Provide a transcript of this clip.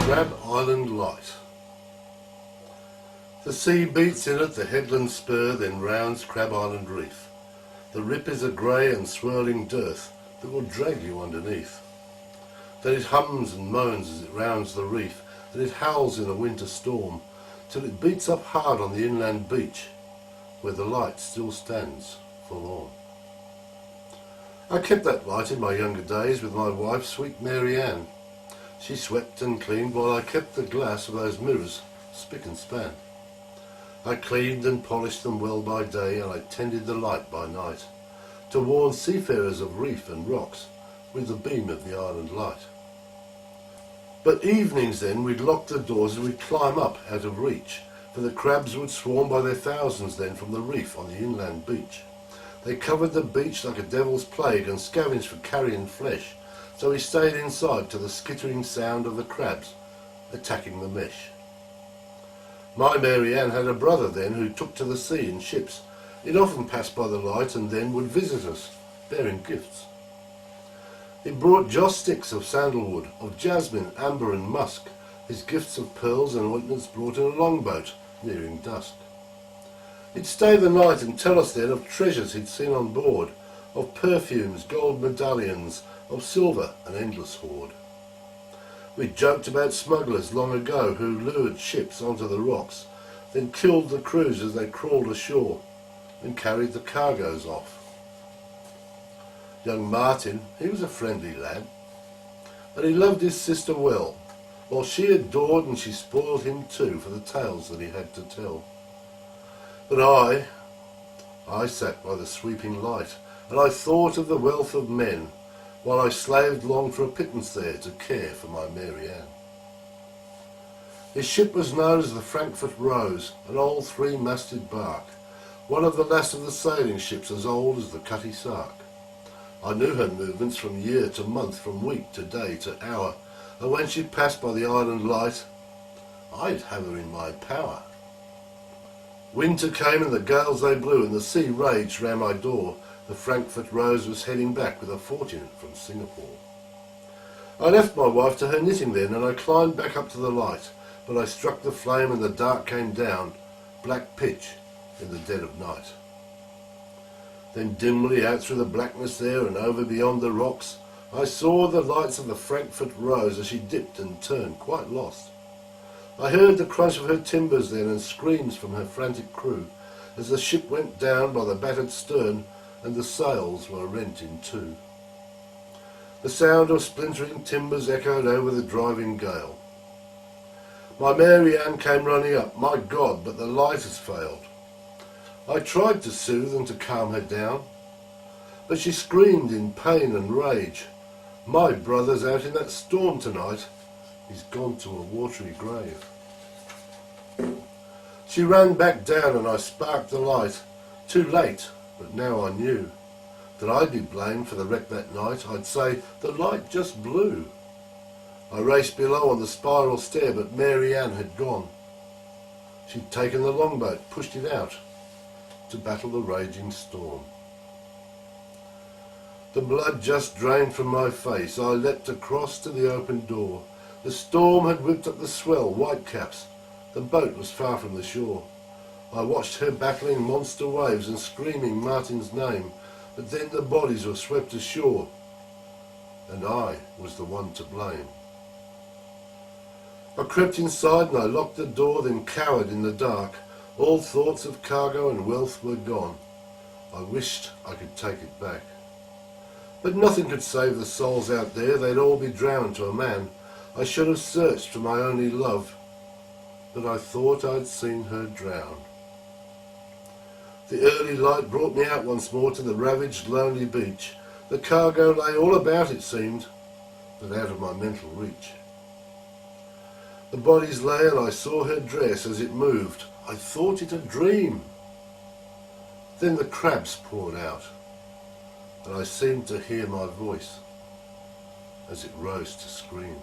Crab Island Light. The sea beats in at the headland spur, then rounds Crab Island Reef. The rip is a grey and swirling dearth that will drag you underneath. Then it hums and moans as it rounds the reef, then it howls in a winter storm, till it beats up hard on the inland beach, where the light still stands forlorn. I kept that light in my younger days with my wife, sweet Mary Ann. She swept and cleaned while I kept the glass of those mirrors spick and span. I cleaned and polished them well by day, and I tended the light by night, to warn seafarers of reef and rocks with the beam of the island light. But evenings then we'd lock the doors and we'd climb up out of reach, for the crabs would swarm by their thousands then from the reef on the inland beach. They covered the beach like a devil's plague and scavenged for carrion flesh, so we stayed inside to the skittering sound of the crabs attacking the mesh. My Mary Ann had a brother then who took to the sea in ships. He'd often pass by the light and then would visit us, bearing gifts. He brought joss sticks of sandalwood, of jasmine, amber and musk, his gifts of pearls and ointments brought in a longboat, nearing dusk. He'd stay the night and tell us then of treasures he'd seen on board, of perfumes, gold medallions, of silver, an endless hoard. We joked about smugglers long ago who lured ships onto the rocks, then killed the crews as they crawled ashore and carried the cargoes off. Young Martin, he was a friendly lad, and he loved his sister well, while she adored and she spoiled him too for the tales that he had to tell. But I sat by the sweeping light, and I thought of the wealth of men, while I slaved long for a pittance there to care for my Mary Ann. His ship was known as the Frankfurt Rose, an old three-masted bark, one of the last of the sailing ships as old as the Cutty Sark. I knew her movements from year to month, from week to day to hour, and when she passed by the island light, I'd have her in my power. Winter came and the gales they blew, and the sea raged round my door. The Frankfurt Rose was heading back with a fortune from Singapore. I left my wife to her knitting then, and I climbed back up to the light, but I struck the flame and the dark came down, black pitch in the dead of night. Then dimly out through the blackness there and over beyond the rocks, I saw the lights of the Frankfurt Rose as she dipped and turned, quite lost. I heard the crunch of her timbers then and screams from her frantic crew as the ship went down by the battered stern and the sails were rent in two. The sound of splintering timbers echoed over the driving gale. My Mary Ann came running up. My God, but the light has failed. I tried to soothe and to calm her down, but she screamed in pain and rage. My brother's out in that storm tonight. He's gone to a watery grave. She ran back down and I sparked the light. Too late, but now I knew that I'd be blamed for the wreck that night. I'd say the light just blew. I raced below on the spiral stair, but Mary Ann had gone. She'd taken the longboat, pushed it out to battle the raging storm. The blood just drained from my face. I leapt across to the open door. The storm had whipped up the swell, whitecaps. The boat was far from the shore. I watched her battling monster waves and screaming Martin's name, but then the bodies were swept ashore, and I was the one to blame. I crept inside and I locked the door, then cowered in the dark. All thoughts of cargo and wealth were gone. I wished I could take it back. But nothing could save the souls out there. They'd all be drowned to a man. I should have searched for my only love, but I thought I'd seen her drown. The early light brought me out once more to the ravaged, lonely beach. The cargo lay all about, it seemed, but out of my mental reach. The bodies lay and I saw her dress as it moved. I thought it a dream. Then the crabs poured out, and I seemed to hear my voice as it rose to scream.